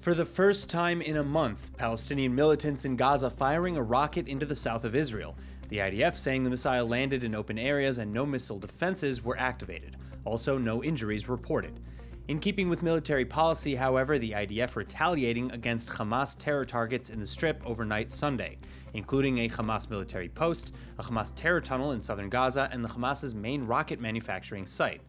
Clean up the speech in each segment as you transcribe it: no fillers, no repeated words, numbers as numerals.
For the first time in a month, Palestinian militants in Gaza firing a rocket into the south of Israel. The IDF saying the missile landed in open areas and no missile defenses were activated. Also, no injuries reported. In keeping with military policy, however, the IDF retaliating against Hamas terror targets in the Strip overnight Sunday, including a Hamas military post, a Hamas terror tunnel in southern Gaza, and the Hamas's main rocket manufacturing site.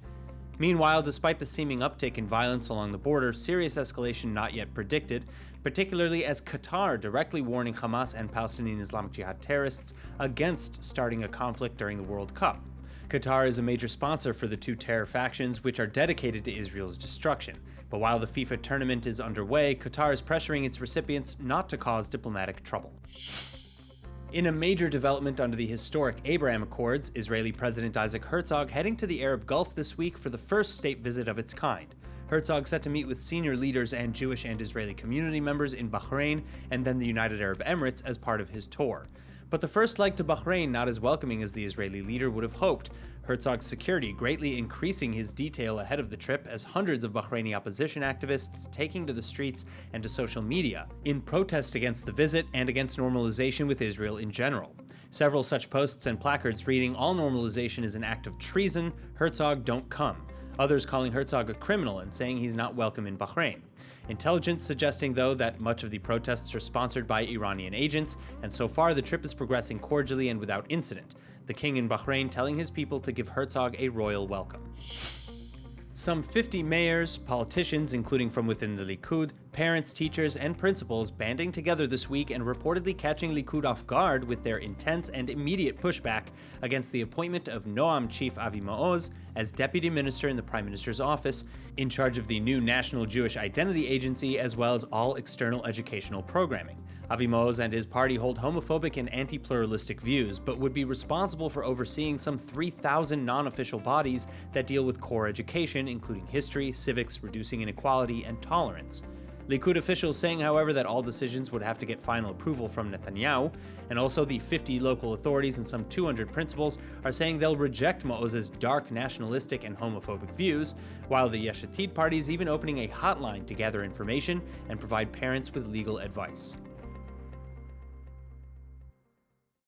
Meanwhile, despite the seeming uptick in violence along the border, serious escalation not yet predicted, particularly as Qatar directly warning Hamas and Palestinian Islamic Jihad terrorists against starting a conflict during the World Cup. Qatar is a major sponsor for the two terror factions, which are dedicated to Israel's destruction. But while the FIFA tournament is underway, Qatar is pressuring its recipients not to cause diplomatic trouble. In a major development under the historic Abraham Accords, Israeli President Isaac Herzog heading to the Arab Gulf this week for the first state visit of its kind. Herzog set to meet with senior leaders and Jewish and Israeli community members in Bahrain and then the United Arab Emirates as part of his tour. But the first leg to Bahrain not as welcoming as the Israeli leader would have hoped, Herzog's security greatly increasing his detail ahead of the trip as hundreds of Bahraini opposition activists taking to the streets and to social media in protest against the visit and against normalization with Israel in general. Several such posts and placards reading, "All normalization is an act of treason, Herzog don't come." Others calling Herzog a criminal and saying he's not welcome in Bahrain. Intelligence suggesting, though, that much of the protests are sponsored by Iranian agents, and so far the trip is progressing cordially and without incident, the king in Bahrain telling his people to give Herzog a royal welcome. Some 50 mayors, politicians including from within the Likud, parents, teachers, and principals banding together this week and reportedly catching Likud off guard with their intense and immediate pushback against the appointment of Noam chief Avi Maoz as deputy minister in the prime minister's office, in charge of the new National Jewish Identity Agency as well as all external educational programming. Avi Maoz and his party hold homophobic and anti-pluralistic views, but would be responsible for overseeing some 3,000 non-official bodies that deal with core education, including history, civics, reducing inequality, and tolerance. Likud officials saying, however, that all decisions would have to get final approval from Netanyahu, and also the 50 local authorities and some 200 principals are saying they'll reject Maoz's dark nationalistic and homophobic views, while the Yesh Atid party is even opening a hotline to gather information and provide parents with legal advice.